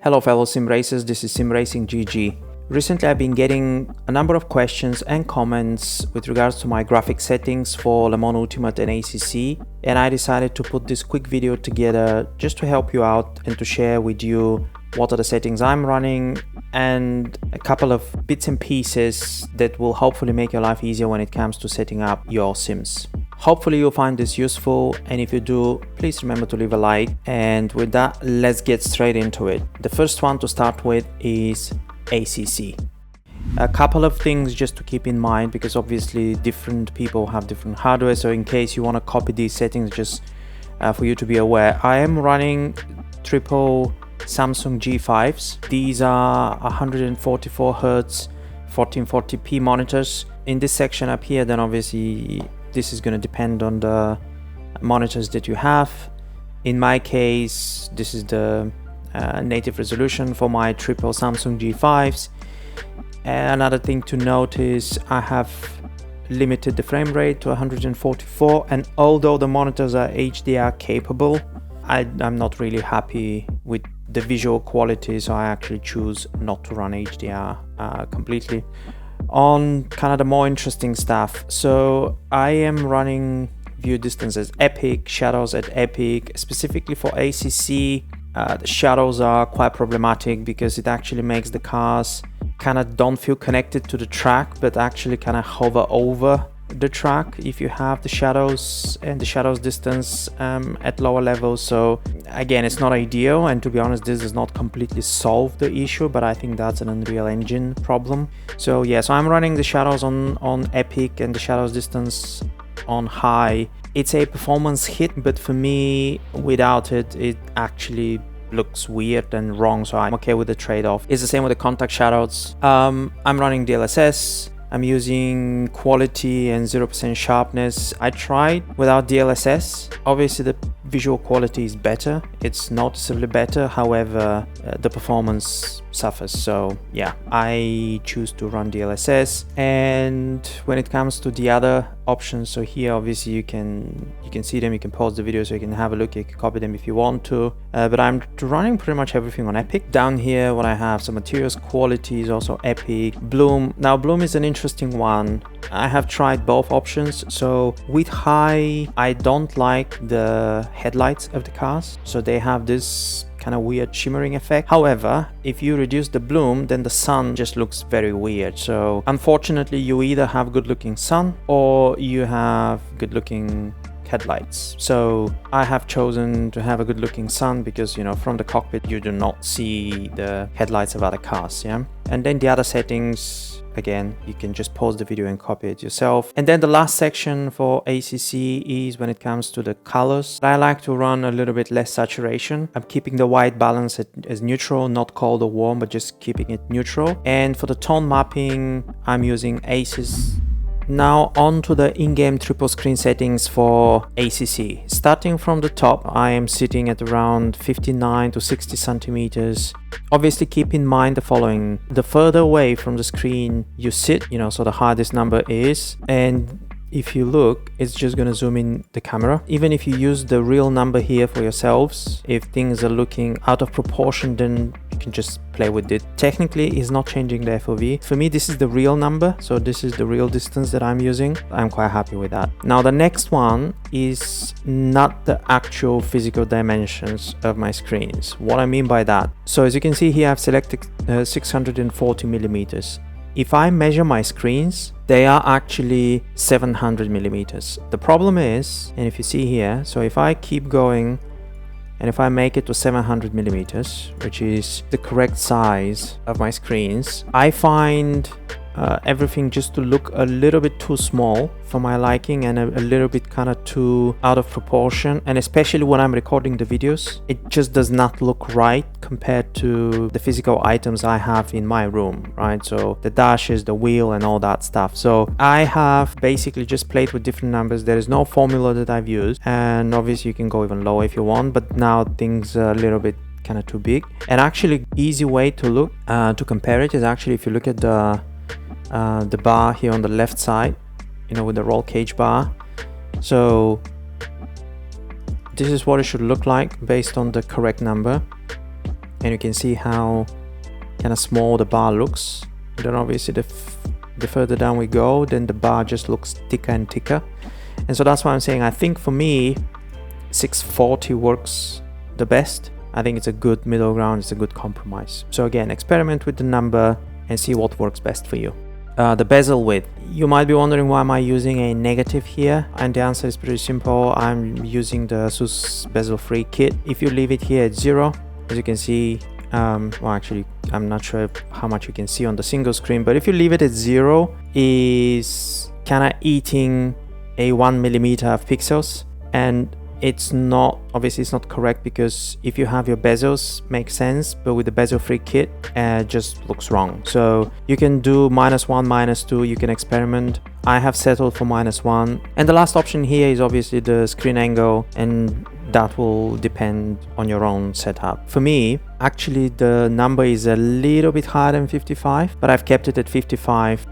Hello fellow sim racers, this is Simracing GG. Recently I've been getting a number of questions and comments with regards to my graphic settings for Le Mans Ultimate and ACC, and I decided to put this quick video together just to help you out and to share with you what are the settings I'm running and a couple of bits and pieces that will hopefully make your life easier when it comes to setting up your sims. Hopefully you'll find this useful, and if you do, please remember to leave a like. And with that, let's get straight into it. The first one to start with is ACC. A couple of things just to keep in mind, because obviously different people have different hardware, so in case you want to copy these settings, just for you to be aware, I am running triple Samsung G5s. These are 144Hz 1440p monitors. In this section up here, then obviously this is going to depend on the monitors that you have. In my case, this is the native resolution for my triple Samsung G5s. And another thing to note is I have limited the frame rate to 144, and although the monitors are HDR capable, I'm not really happy with the visual quality, so I actually choose not to run HDR completely. On kind of the more interesting stuff, so I am running view distances epic, shadows at epic. Specifically for ACC, the shadows are quite problematic because it actually makes the cars kind of don't feel connected to the track, but actually kind of hover over the track if you have the shadows and the shadows distance at lower levels. So again, it's not ideal, and to be honest, this does not completely solve the issue, but I think that's an Unreal Engine problem. So yeah, so I'm running the shadows on epic and the shadows distance on high. It's a performance hit, but for me, without it, it actually looks weird and wrong, so I'm okay with the trade-off. It's the same with the contact shadows. I'm running DLSS. I'm using quality and 0% sharpness. I tried without DLSS. Obviously the visual quality is better. It's noticeably better. However, the performance suffers. So yeah, I choose to run DLSS. And when it comes to the other options, so here obviously you can see them, you can pause the video so you can have a look, you can copy them if you want to, but I'm running pretty much everything on epic. Down here what I have, some materials quality is also epic. Bloom, now Bloom is an interesting one. I have tried both options. So with high, I don't like the headlights of the cars, so they have this kind of weird shimmering effect. However, if you reduce the bloom, then the sun just looks very weird. So unfortunately, you either have good looking sun or you have good looking headlights. So I have chosen to have a good looking sun because, you know, from the cockpit you do not see the headlights of other cars. Yeah, and then the other settings, again, you can just pause the video and copy it yourself. And then the last section for ACC is when it comes to the colors. I like to run a little bit less saturation. I'm keeping the white balance as neutral, not cold or warm, but just keeping it neutral. And for the tone mapping, I'm using Asus. Now on to the in-game triple screen settings for ACC. Starting from the top, I am sitting at around 59 to 60 centimeters. Obviously keep in mind the following: the further away from the screen you sit, you know, so the higher this number is, and if you look, it's just going to zoom in the camera. Even if you use the real number here for yourselves, if things are looking out of proportion, then you can just play with it. Technically, it's not changing the FOV. For me, this is the real number, so this is the real distance that I'm using. I'm quite happy with that. Now, the next one is not the actual physical dimensions of my screens. What I mean by that, so as you can see here, I've selected 640 millimeters. If I measure my screens, they are actually 700 millimeters. The problem is, and if you see here, so if I keep going and if I make it to 700 millimeters, which is the correct size of my screens, I find everything just to look a little bit too small for my liking and a little bit kind of too out of proportion. And especially when I'm recording the videos, it just does not look right compared to the physical items I have in my room, right? So the dashes, the wheel and all that stuff. So I have basically just played with different numbers. There is no formula that I've used, and obviously you can go even lower if you want, but now things are a little bit kind of too big. And actually easy way to look to compare it is actually if you look at the bar here on the left side, you know, with the roll cage bar. So this is what it should look like based on the correct number. and you can see how kind of small the bar looks. Then obviously the further down we go, then the bar just looks thicker and thicker. And so that's why I'm saying I think for me 640 works the best. I think it's a good middle ground, it's a good compromise. So again, experiment with the number and see what works best for you. The bezel width. You might be wondering why am I using a negative here, and the answer is pretty simple. I'm using the Asus Bezel free kit. If you leave it here at 0, as you can see, well actually I'm not sure how much you can see on the single screen, but if you leave it at 0, is kind of eating a 1mm of pixels, and it's not, obviously it's not correct, because if you have your bezels makes sense, but with the bezel free kit it just looks wrong. So you can do -1, -2, you can experiment. I have settled for -1, and the last option here is obviously the screen angle, and that will depend on your own setup. For me, actually the number is a little bit higher than 55, but I've kept it at 55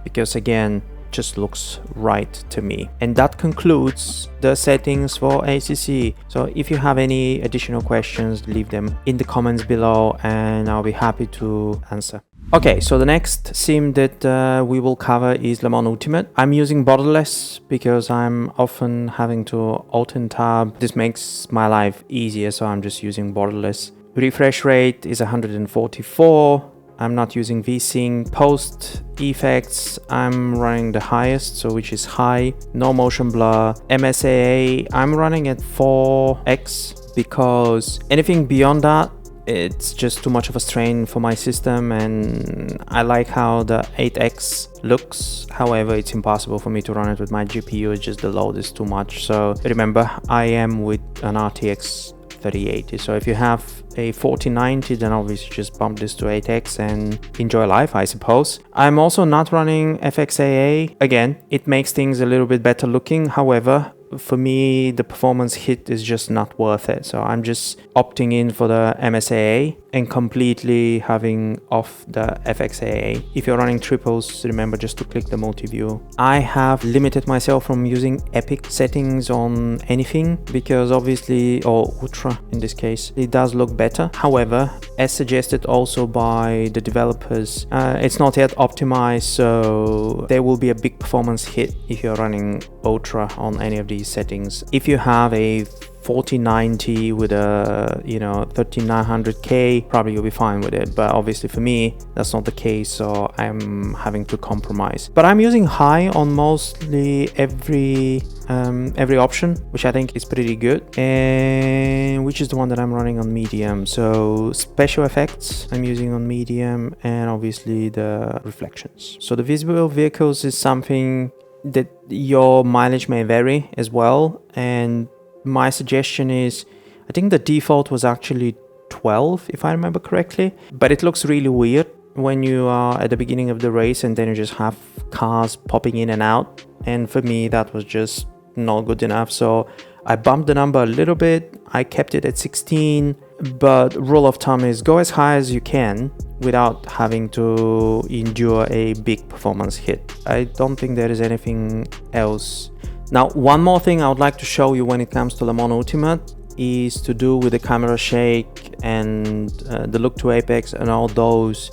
because again, just looks right to me. And that concludes the settings for ACC. So if you have any additional questions, leave them in the comments below and I'll be happy to answer. Okay, so the next sim that we will cover is Le Mans Ultimate. I'm using borderless because I'm often having to alt and tab. This makes my life easier, so I'm just using borderless. Refresh rate is 144. I'm not using VSync. Post effects, I'm running the highest, so which is high. No motion blur. MSAA, I'm running at 4x because anything beyond that, it's just too much of a strain for my system, and I like how the 8x looks. However, it's impossible for me to run it with my GPU, it's just the load is too much. So remember, I am with an RTX3080, so if you have a 4090, then obviously just bump this to 8x and enjoy life, I suppose. I'm also not running FXAA. Again, it makes things a little bit better looking. However, for me, the performance hit is just not worth it. So I'm just opting in for the MSAA and completely having off the FXAA. If you're running triples, remember just to click the multi-view. I have limited myself from using epic settings on anything because obviously, or ultra in this case, it does look better. However, as suggested also by the developers, it's not yet optimized, so there will be a big performance hit if you're running ultra on any of these settings. If you have a 4090 with a 13900K, probably you'll be fine with it, but obviously for me that's not the case, so I'm having to compromise. But I'm using high on mostly every option, which I think is pretty good, and which is the one that I'm running on medium. So special effects I'm using on medium, and obviously the reflections. So the visible vehicles is something that your mileage may vary as well, and my suggestion is, I think the default was actually 12 if I remember correctly, but it looks really weird when you are at the beginning of the race and then you just have cars popping in and out, and for me that was just not good enough, so I bumped the number a little bit. I kept it at 16, but rule of thumb is go as high as you can without having to endure a big performance hit. I don't think there is anything else. Now, one more thing I would like to show you when it comes to Le Mans Ultimate is to do with the camera shake and the look to apex and all those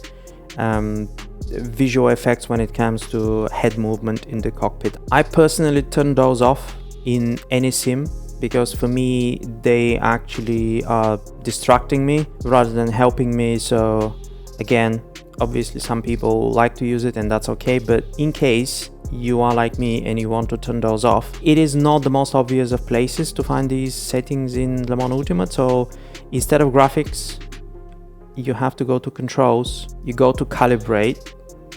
visual effects when it comes to head movement in the cockpit. I personally turn those off in any sim because for me they actually are distracting me rather than helping me. So again, obviously some people like to use it and that's okay, but in case you are like me and you want to turn those off, it is not the most obvious of places to find these settings in Le Mans Ultimate. So instead of graphics, you have to go to controls, you go to calibrate,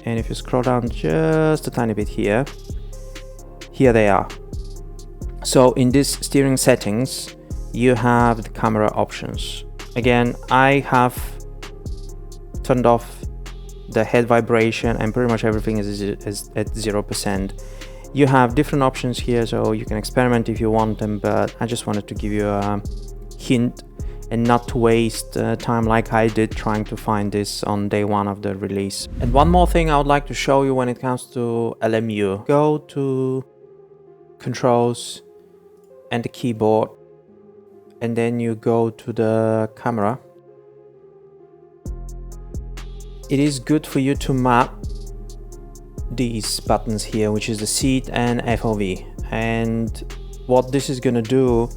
and if you scroll down just a tiny bit here they are. So in this steering settings, you have the camera options. Again, I have turned off the head vibration and pretty much everything is at 0%. You have different options here, so you can experiment if you want them, but I just wanted to give you a hint and not to waste time like I did trying to find this on day one of the release. And one more thing I would like to show you when it comes to LMU. Go to controls and the keyboard, and then you go to the camera, it is good for you to map these buttons here, which is the seat and FOV. And what this is going to do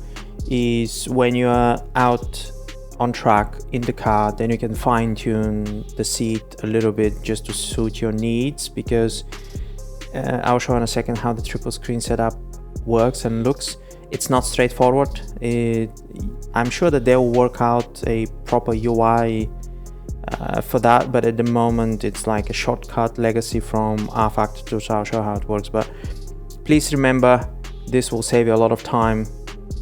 is when you are out on track in the car, then you can fine-tune the seat a little bit just to suit your needs, because I'll show in a second how the triple screen setup works and looks. It's not straightforward. I'm sure that they'll work out a proper UI for that, but at the moment it's like a shortcut legacy from rFactor 2, so I'll show how it works. But please remember, this will save you a lot of time,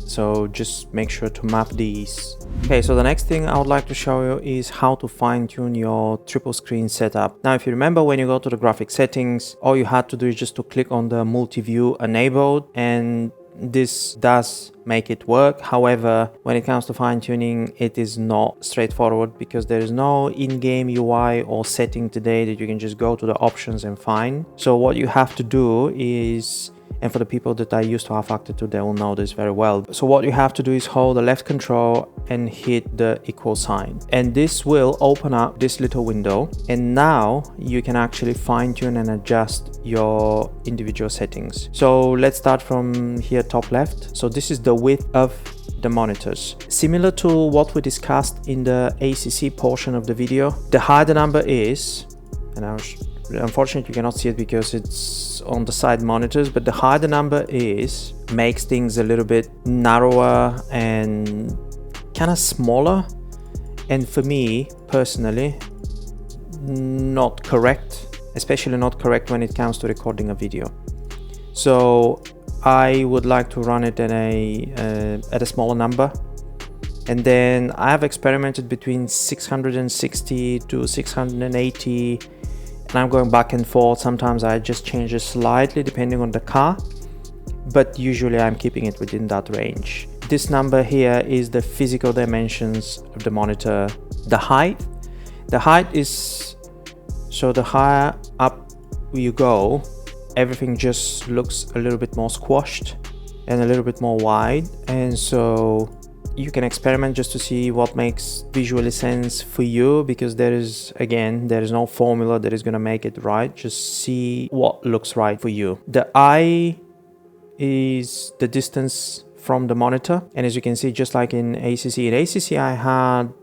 so just make sure to map these. Okay, so the next thing I would like to show you is how to fine-tune your triple screen setup. Now, if you remember, when you go to the graphic settings, all you had to do is just to click on the multi-view enabled, and this does make it work. However, when it comes to fine-tuning, it is not straightforward, because there is no in-game UI or setting today that you can just go to the options and find. So what you have to do is, and for the people that are used to rFactor 2, they will know this very well. So what you have to do is hold the left control and hit the equal sign. And this will open up this little window. And now you can actually fine tune and adjust your individual settings. So let's start from here, top left. So this is the width of the monitors. Similar to what we discussed in the ACC portion of the video, the higher the number is, and unfortunately you cannot see it because it's on the side monitors, but the higher the number is, makes things a little bit narrower and kind of smaller, and for me personally, not correct, especially not correct when it comes to recording a video. So I would like to run it at a smaller number. And then I have experimented between 660 to 680, and I'm going back and forth. Sometimes I just change it slightly depending on the car, but usually I'm keeping it within that range. This number here is the physical dimensions of the monitor. The height is, so the higher up you go, everything just looks a little bit more squashed and a little bit more wide, and so you can experiment just to see what makes visually sense for you, because there is no formula that is going to make it right. Just see what looks right for you. The eye is the distance from the monitor, and as you can see, just like in ACC I had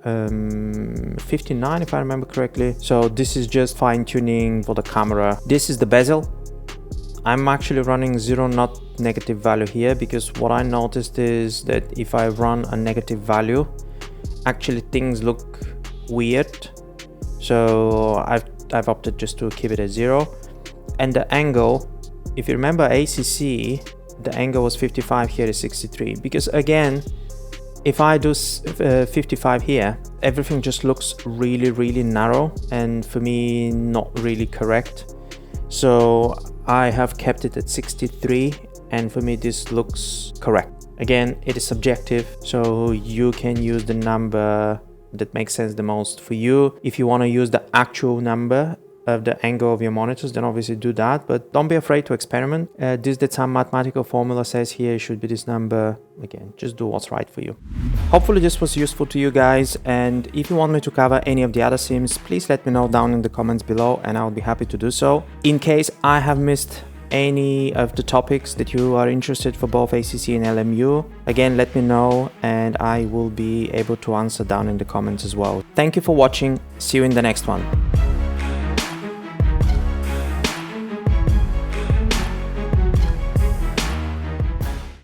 59 if I remember correctly. So this is just fine-tuning for the camera. This is the bezel. I'm actually running 0, not negative value here, because what I noticed is that if I run a negative value, actually things look weird. So I've opted just to keep it at 0. And the angle, if you remember ACC, the angle was 55, here is 63. Because again, if I do 55 here, everything just looks really narrow, and for me, not really correct. So I have kept it at 63, and for me this looks correct. Again, it is subjective, so you can use the number that makes sense the most for you. If you want to use the actual number of the angle of your monitors, then obviously do that, but don't be afraid to experiment. This that some mathematical formula says here should be this number. Again, just do what's right for you. Hopefully this was useful to you guys, and if you want me to cover any of the other sims, please let me know down in the comments below, and I'll be happy to do so. In case I have missed any of the topics that you are interested for both ACC and LMU, again, let me know and I will be able to answer down in the comments as well. Thank you for watching. See you in the next one.